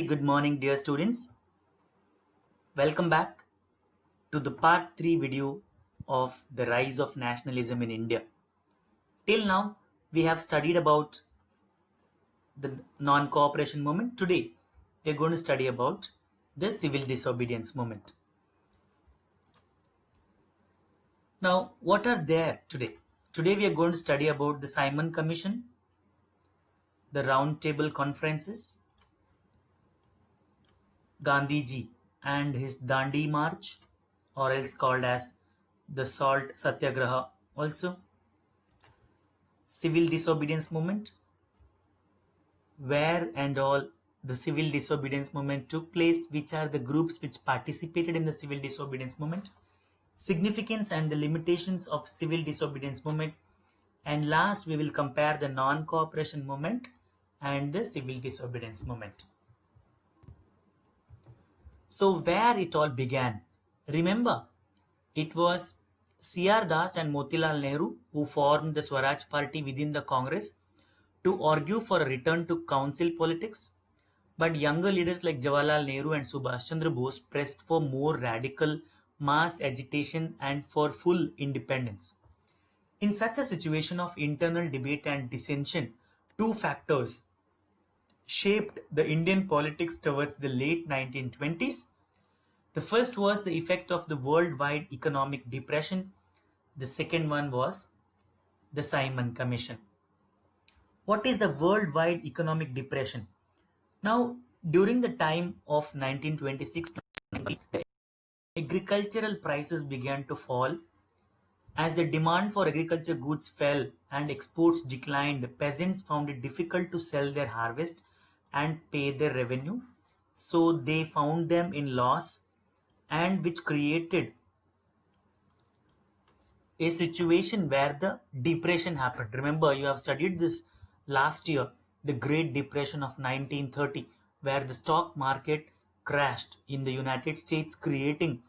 good morning, dear students. Welcome back to the part 3 video of the rise of nationalism in India. Till now, we have studied about the non-cooperation movement. Today, we are going to study about the civil disobedience movement. Now, what are there today? Today, we are going to study about the Simon Commission, the Round Table Conferences, Gandhiji and his Dandi March, or else called as the Salt Satyagraha, also civil disobedience movement, where and all the civil disobedience movement took place, which are the groups which participated in the civil disobedience movement, significance and the limitations of civil disobedience movement, and last we will compare the non-cooperation movement and the civil disobedience movement. So where it all began? Remember, it was C.R. Das and Motilal Nehru who formed the Swaraj Party within the Congress to argue for a return to council politics. But younger leaders like Jawaharlal Nehru and Subhash Chandra Bose pressed for more radical mass agitation and for full independence. In such a situation of internal debate and dissension, two factors shaped the Indian politics towards the late 1920s. The first was the effect of the worldwide economic depression. The second one was the Simon Commission. What is the worldwide economic depression? Now, during the time of 1926, agricultural prices began to fall. As the demand for agriculture goods fell and exports declined, peasants found it difficult to sell their harvest and pay their revenue. So they found them in loss, and which created a situation where the depression happened. Remember, you have studied this last year, the Great Depression of 1930, where the stock market crashed in the United States, creating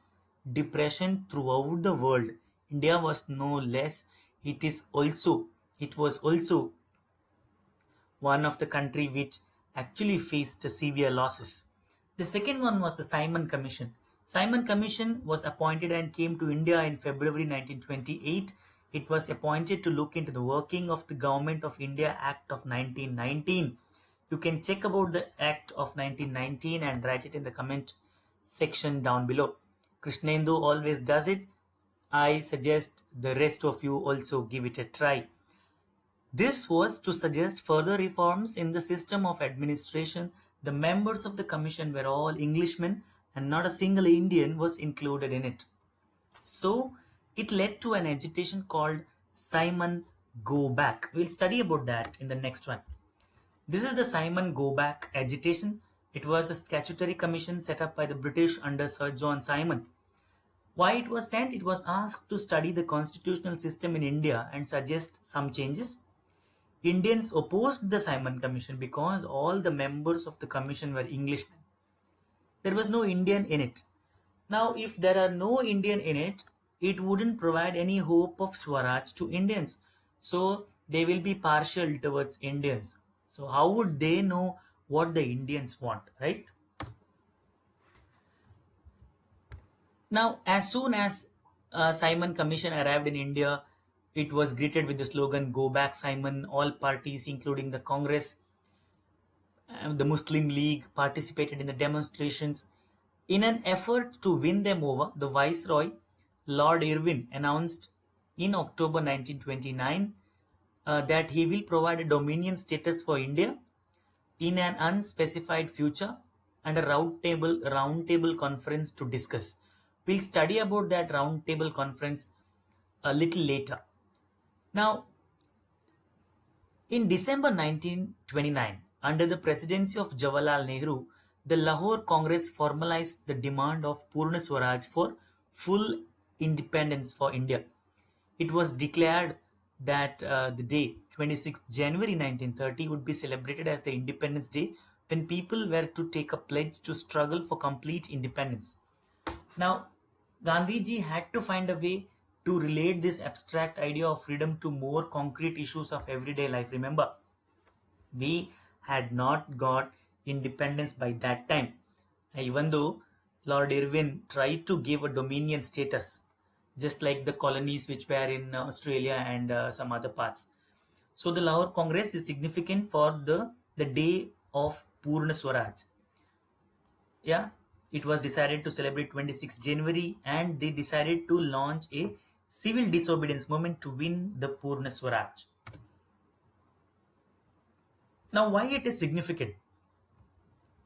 depression throughout the world. India was no less. It was also one of the country which actually faced severe losses. The second one was the Simon Commission. Simon Commission was appointed and came to India in February 1928. It was appointed to look into the working of the Government of India Act of 1919. You can check about the Act of 1919 and write it in the comment section down below. Krishnendu always does it. I suggest the rest of you also give it a try. This was to suggest further reforms in the system of administration. The members of the commission were all Englishmen and not a single Indian was included in it. So it led to an agitation called Simon Go Back. We'll study about that in the next one. This is the Simon Go Back agitation. It was a statutory commission set up by the British under Sir John Simon. Why it was sent? It was asked to study the constitutional system in India and suggest some changes. Indians opposed the Simon Commission because all the members of the commission were Englishmen. There was no Indian in it. Now, if there are no Indian in it, it wouldn't provide any hope of Swaraj to Indians. So they will be partial towards Indians. So how would they know what the Indians want, right? Now, as soon as Simon Commission arrived in India, it was greeted with the slogan, "Go back, Simon." All parties, including the Congress and the Muslim League, participated in the demonstrations. In an effort to win them over, the Viceroy, Lord Irwin, announced in October 1929 that he will provide a dominion status for India in an unspecified future and a roundtable conference to discuss. We'll study about that roundtable conference a little later. Now, in December 1929, under the presidency of Jawaharlal Nehru, the Lahore Congress formalized the demand of Purna Swaraj for full independence for India. It was declared that the day 26th January 1930 would be celebrated as the Independence Day, when people were to take a pledge to struggle for complete independence. Now, Gandhiji had to find a way to relate this abstract idea of freedom to more concrete issues of everyday life. Remember, we had not got independence by that time, even though Lord Irwin tried to give a dominion status, just like the colonies which were in Australia and some other parts. So the Lahore Congress is significant for the day of Purna Swaraj. Yeah, it was decided to celebrate 26 January, and they decided to launch a civil disobedience movement to win the Purna Swaraj. Now, why it is significant?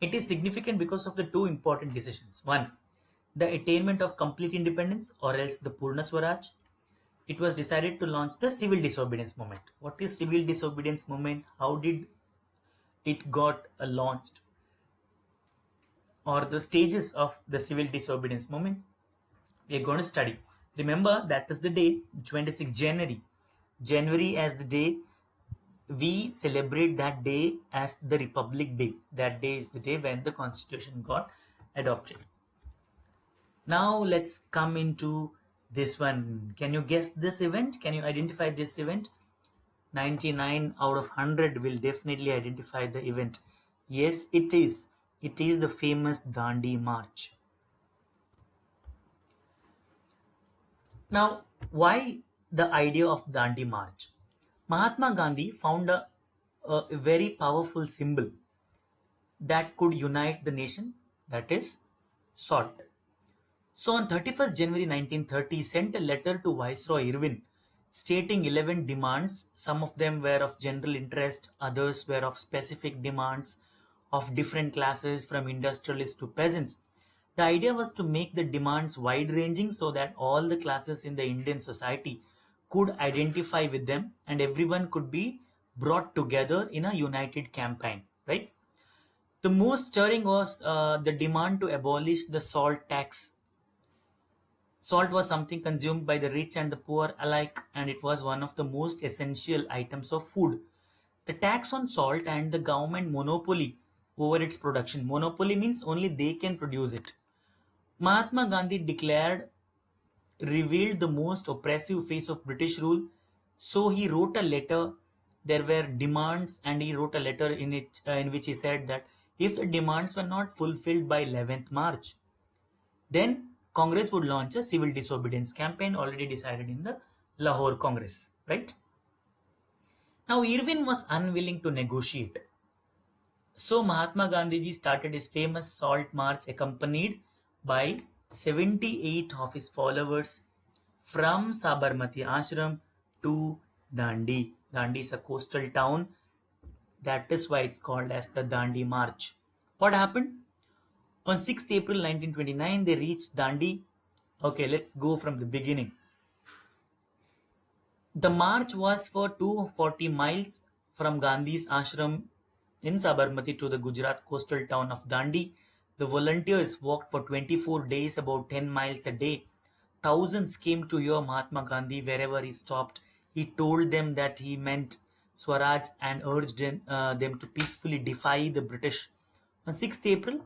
It is significant because of the two important decisions. One, the attainment of complete independence, or else the Purna Swaraj. It was decided to launch the civil disobedience movement. What is civil disobedience movement? How did it got launched? Or the stages of the civil disobedience movement we are going to study. Remember, that is the day, 26 January. January as the day we celebrate that day as the Republic Day. That day is the day when the Constitution got adopted. Now let's come into this one. Can you guess this event? Can you identify this event? 99 out of 100 will definitely identify the event. Yes, it is. It is the famous Dandi March. Now, why the idea of Dandi March? Mahatma Gandhi found a very powerful symbol that could unite the nation, that is salt. So on 31st January 1930, he sent a letter to Viceroy Irwin stating 11 demands. Some of them were of general interest, others were of specific demands of different classes from industrialists to peasants. The idea was to make the demands wide ranging so that all the classes in the Indian society could identify with them and everyone could be brought together in a united campaign, right? The most stirring was the demand to abolish the salt tax. Salt was something consumed by the rich and the poor alike, and it was one of the most essential items of food. The tax on salt and the government monopoly over its production. Monopoly means only they can produce it. Mahatma Gandhi revealed the most oppressive phase of British rule. So he wrote a letter. There were demands, and he wrote a letter in it in which he said that if the demands were not fulfilled by 11th March, then Congress would launch a civil disobedience campaign already decided in the Lahore Congress, right? Now Irwin was unwilling to negotiate. So Mahatma Gandhi started his famous Salt March accompanied by 78 of his followers from Sabarmati Ashram to Dandi. Dandi is a coastal town. That is why it's called as the Dandi March. What happened? On 6th April 1929, they reached Dandi. Okay, let's go from the beginning. The march was for 240 miles from Gandhi's ashram in Sabarmati to the Gujarat coastal town of Dandi. The volunteers walked for 24 days, about 10 miles a day. Thousands came to hear Mahatma Gandhi wherever he stopped. He told them that he meant Swaraj and urged them to peacefully defy the British. On 6th April,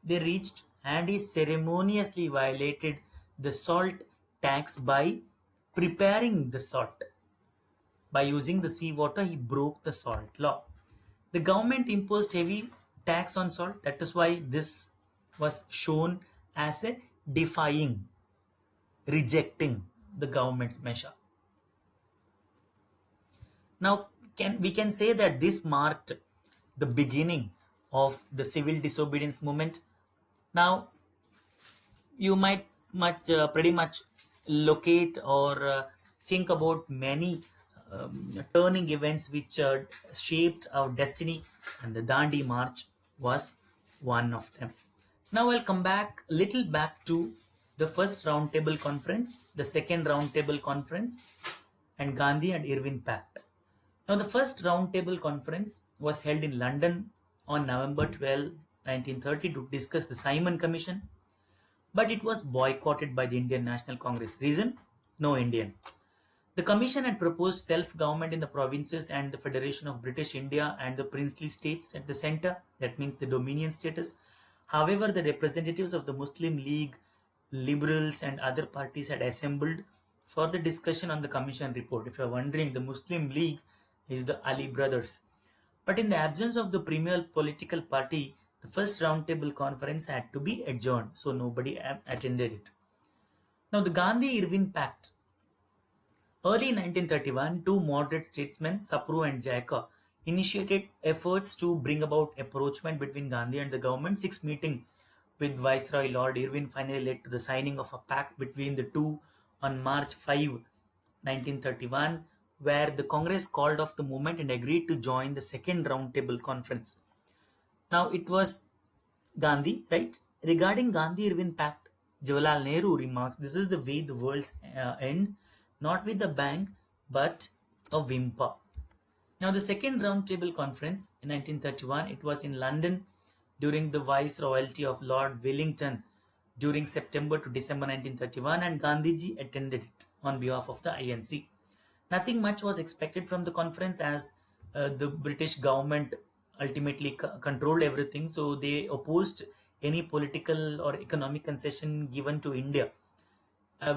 they reached, and he ceremoniously violated the salt tax by preparing the salt. By using the seawater, he broke the salt law. The government imposed heavy tax on salt. That is why this was shown as a defying, rejecting the government's measure. Now, we can say that this marked the beginning of the civil disobedience movement. Now, you might pretty much locate or think about many turning events which shaped our destiny, and the Dandi March was one of them. Now I'll come back to the first roundtable conference, the second roundtable conference, and Gandhi and Irwin Pact. Now the first roundtable conference was held in London on November 12, 1930 to discuss the Simon Commission, but it was boycotted by the Indian National Congress. Reason? No Indian. The commission had proposed self-government in the provinces and the Federation of British India and the princely states at the center. That means the dominion status. However, the representatives of the Muslim League, liberals and other parties had assembled for the discussion on the commission report. If you are wondering, the Muslim League is the Ali brothers. But in the absence of the premier political party, the first roundtable conference had to be adjourned, so nobody attended it. Now, the Gandhi-Irvin Pact. Early in 1931, two moderate statesmen, Sapru and Jayakar, initiated efforts to bring about approachment between Gandhi and the government. Six meeting with Viceroy Lord Irwin finally led to the signing of a pact between the two on March 5, 1931, where the Congress called off the movement and agreed to join the second roundtable conference. Now it was Gandhi, right? Regarding Gandhi-Irwin Pact, Jawaharlal Nehru remarks, "This is the way the world's end, not with a bang, but a whimper." Now, the second roundtable conference in 1931, it was in London during the viceroyalty of Lord Wellington during September to December 1931, and Gandhiji attended it on behalf of the INC. Nothing much was expected from the conference as the British government ultimately controlled everything, so they opposed any political or economic concession given to India,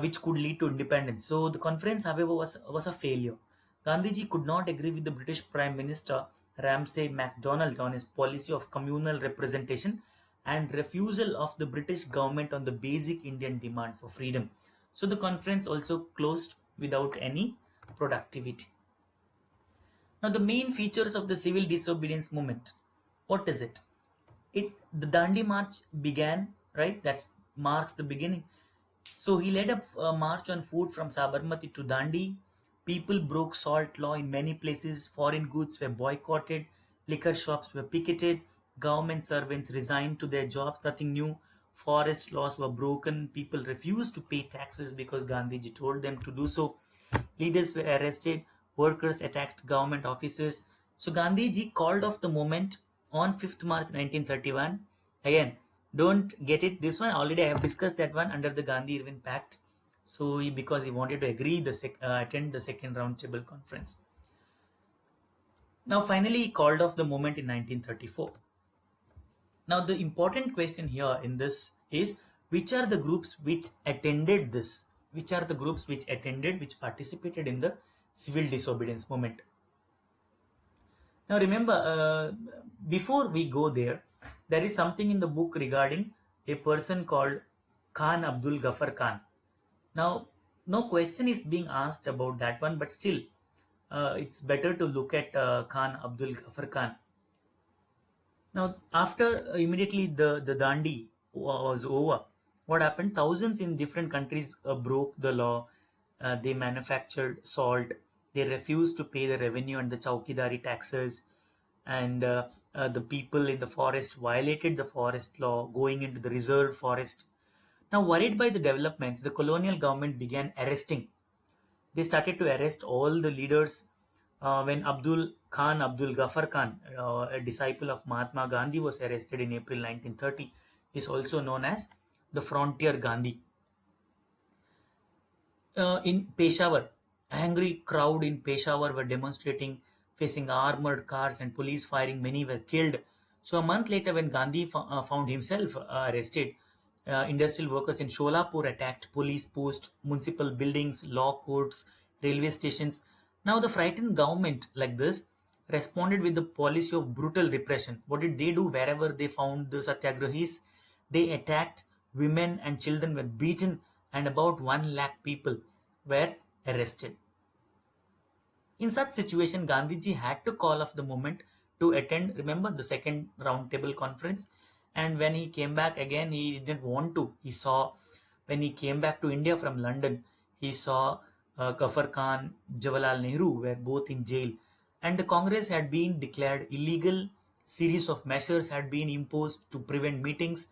which could lead to independence. So the conference, however, was a failure. Gandhiji could not agree with the British Prime Minister Ramsay MacDonald on his policy of communal representation and refusal of the British government on the basic Indian demand for freedom. So the conference also closed without any productivity. Now, the main features of the civil disobedience movement. What is it? The Dandi March began, right? That marks the beginning. So he led a march on foot from Sabarmati to Dandi. People broke salt law in many places. Foreign goods were boycotted. Liquor shops were picketed. Government servants resigned to their jobs. Nothing new. Forest laws were broken. People refused to pay taxes because Gandhiji told them to do so. Leaders were arrested. Workers attacked government offices. So Gandhiji called off the movement on 5th March 1931. Again, don't get it. This one already I have discussed that one under the Gandhi-Irwin Pact. So because he wanted to attend the second roundtable conference. Now finally he called off the movement in 1934. Now the important question here in this is, which are the groups which attended this? Which are the groups which participated in the civil disobedience movement? Now remember, before we go there is something in the book regarding a person called Khan Abdul Ghaffar Khan. Now, no question is being asked about that one, but still, it's better to look at Khan Abdul Ghaffar Khan. Now, after immediately the Dandi was over, what happened? Thousands in different countries broke the law. They manufactured salt. They refused to pay the revenue and the Chowkidari taxes. And the people in the forest violated the forest law, going into the reserved forest. Now, worried by the developments, the colonial government began arresting. They started to arrest all the leaders. When Abdul Ghaffar Khan, a disciple of Mahatma Gandhi, was arrested in April 1930, is also known as the Frontier Gandhi. In Peshawar, angry crowd in Peshawar were demonstrating, facing armored cars and police firing. Many were killed. So a month later, when Gandhi found himself arrested, industrial workers in Sholapur attacked police posts, municipal buildings, law courts, railway stations. Now the frightened government like this responded with the policy of brutal repression. What did they do? Wherever they found the satyagrahis, they attacked. Women and children were beaten, and about 1 lakh people were arrested. In such situation, Gandhiji had to call off the movement to attend, remember, the second roundtable conference. And when he came back again, he didn't want to. When he came back to India from London, he saw Ghaffar Khan, Jawaharlal Nehru were both in jail. And the Congress had been declared illegal. Series of measures had been imposed to prevent meetings.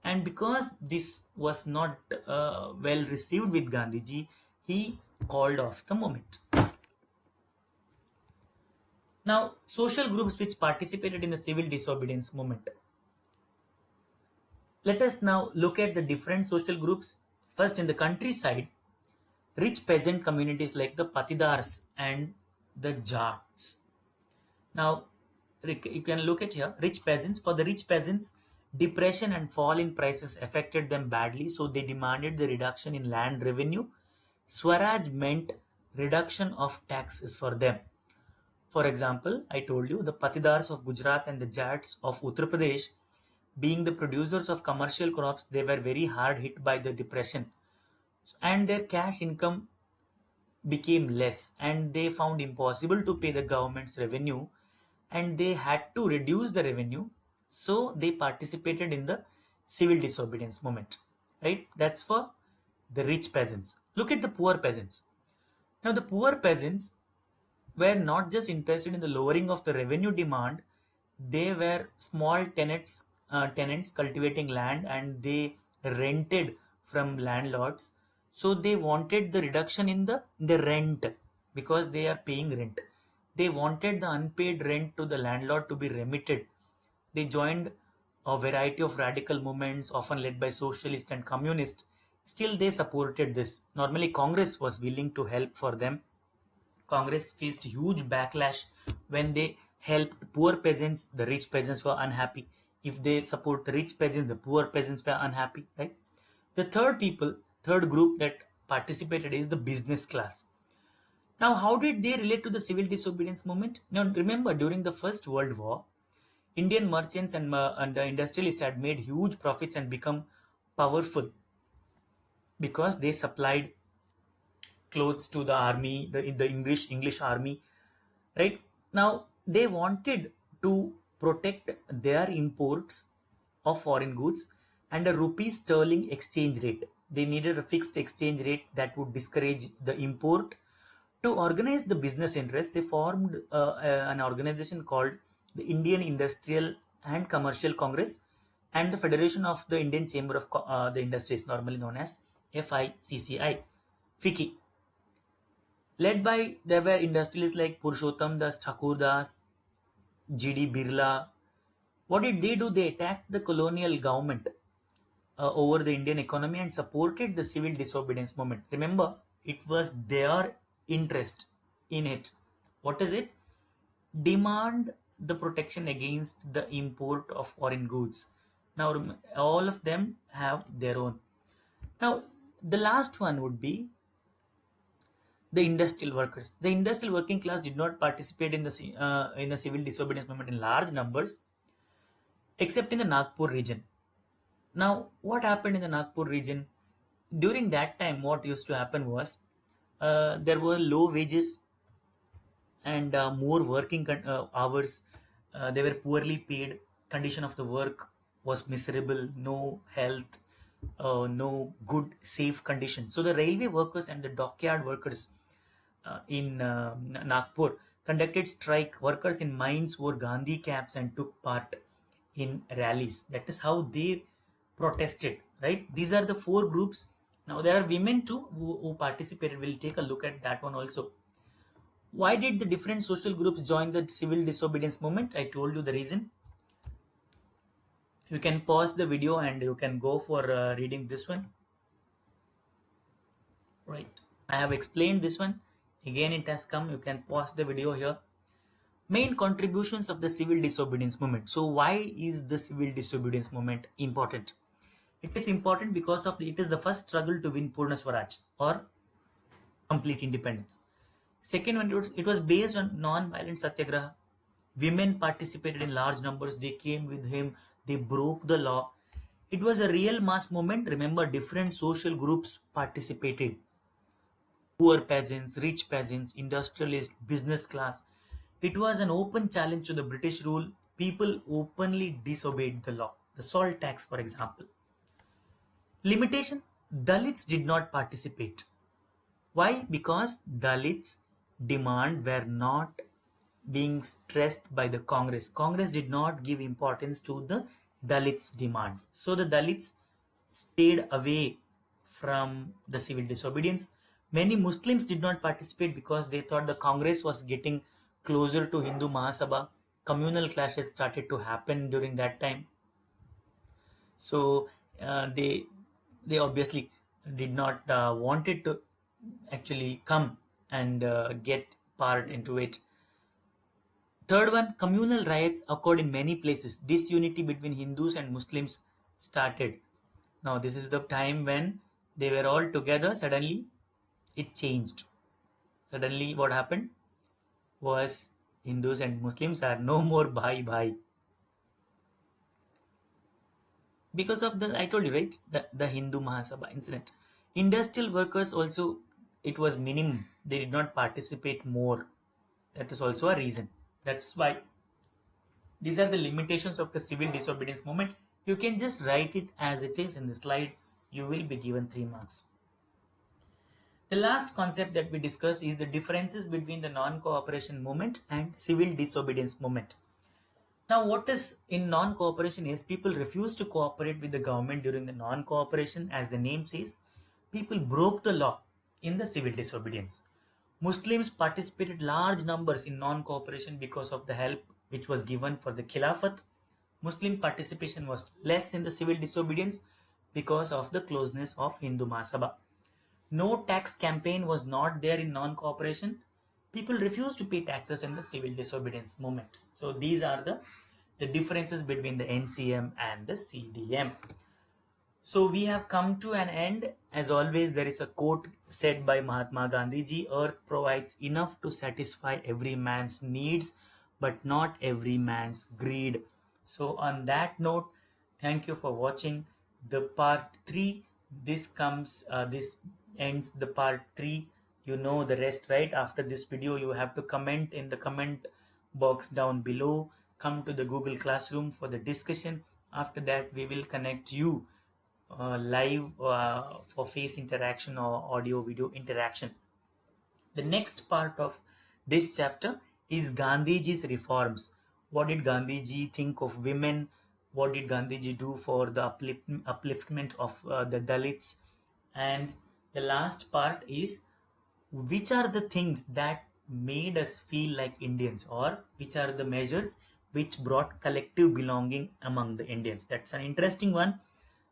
And because this was not well received with Gandhiji, he called off the movement. Now, social groups which participated in the civil disobedience movement. Let us now look at the different social groups. First, in the countryside, rich peasant communities like the Patidars and the Jats. Now, you can look at here, rich peasants. For the rich peasants, depression and fall in prices affected them badly, so they demanded the reduction in land revenue. Swaraj meant reduction of taxes for them. For example, I told you the Patidars of Gujarat and the Jats of Uttar Pradesh, being the producers of commercial crops, they were very hard hit by the depression, and their cash income became less, and they found impossible to pay the government's revenue, and they had to reduce the revenue. So they participated in the civil disobedience movement. Right? That's for the rich peasants. Look at the poor peasants. Now the poor peasants were not just interested in the lowering of the revenue demand, they were small tenants cultivating land, and they rented from landlords. So they wanted the reduction in the rent because they are paying rent. They wanted the unpaid rent to the landlord to be remitted. They joined a variety of radical movements, often led by socialists and communists. Still, they supported this. Normally, Congress was willing to help for them. Congress faced huge backlash when they helped poor peasants. The rich peasants were unhappy. If they support the rich peasants, the poor peasants were unhappy, right? The third group that participated is the business class. Now, how did they relate to the civil disobedience movement? Now, remember, during the First World War, Indian merchants and the industrialists had made huge profits and become powerful because they supplied clothes to the army, the English army, right? Now they wanted to protect their imports of foreign goods and a rupee sterling exchange rate. They needed a fixed exchange rate that would discourage the import. To organize the business interests, they formed an organization called the Indian Industrial and Commercial Congress and the Federation of the Indian Chamber of the Industries, normally known as FICCI, FICCI. Led by, there were industrialists like Purushottam Das, Thakur Das, G.D. Birla. What did they do? They attacked the colonial government over the Indian economy and supported the civil disobedience movement. Remember, it was their interest in it. What is it? Demand the protection against the import of foreign goods. Now, all of them have their own. Now, the last one would be the industrial workers. The industrial working class did not participate in the civil disobedience movement in large numbers, except in the Nagpur region. Now, what happened in the Nagpur region? During that time, what used to happen was there were low wages and more working hours. They were poorly paid. Condition of the work was miserable. No health, no good safe conditions. So the railway workers and the dockyard workers in Nagpur conducted strike. Workers in mines wore Gandhi caps and took part in rallies. That is how they protested, right? These are the four groups. Now there are women too who participated. We'll take a look at that one also. Why did the different social groups join the civil disobedience movement? I told you the reason. You can pause the video and you can go for reading this one. Right. I have explained this one. Again, it has come. You can pause the video here. Main contributions of the civil disobedience movement. So why is the civil disobedience movement important? It is important because of it is the first struggle to win Purna Swaraj or complete independence. Second one, it was based on non-violent satyagraha. Women participated in large numbers. They came with him. They broke the law. It was a real mass movement. Remember, different social groups participated. Poor peasants, rich peasants, industrialists, business class. It was an open challenge to the British rule. People openly disobeyed the law. The salt tax, for example. Limitation: Dalits did not participate. Why? Because Dalits' demand were not being stressed by the Congress. Congress did not give importance to the Dalits' demand. So the Dalits stayed away from the civil disobedience. Many Muslims did not participate because they thought the Congress was getting closer to Hindu Mahasabha. Communal clashes started to happen during that time. So they obviously did not wanted to actually come and get part into it. Third one, communal riots occurred in many places. Disunity between Hindus and Muslims started. Now this is the time when they were all together. Suddenly it changed. Suddenly what happened was Hindus and Muslims are no more bhai bhai. Because of the, I told you, right, the Hindu Mahasabha incident. Industrial workers also, it was minimum. They did not participate more. That is also a reason. That's why these are the limitations of the civil disobedience movement. You can just write it as it is in the slide. You will be given 3 marks. The last concept that we discuss is the differences between the non-cooperation movement and civil disobedience movement. Now, what is in non-cooperation is people refuse to cooperate with the government during the non-cooperation. As the name says, people broke the law in the civil disobedience. Muslims participated large numbers in non-cooperation because of the help which was given for the Khilafat. Muslim participation was less in the civil disobedience because of the closeness of Hindu Mahasabha. No tax campaign was not there in non-cooperation. People refused to pay taxes in the civil disobedience movement. So these are the differences between the NCM and the CDM. So we have come to an end. As always, there is a quote said by Mahatma Gandhi ji: "Earth provides enough to satisfy every man's needs, but not every man's greed." So on that note, thank you for watching the part 3. This ends the part 3. You know the rest, right? After this video, you have to comment in the comment box down below. Come to the Google Classroom for the discussion. After that, we will connect you live for face interaction or audio video interaction. The next part of this chapter is Gandhiji's reforms. What did Gandhiji think of women? What did Gandhiji do for the upliftment of the Dalits? And the last part is, which are the things that made us feel like Indians, or which are the measures which brought collective belonging among the Indians? That's an interesting one,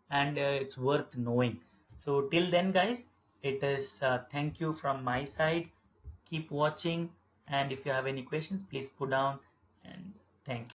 and it's worth knowing. So till then, guys, it is thank you from my side. Keep watching, and if you have any questions, please put down, and thank you.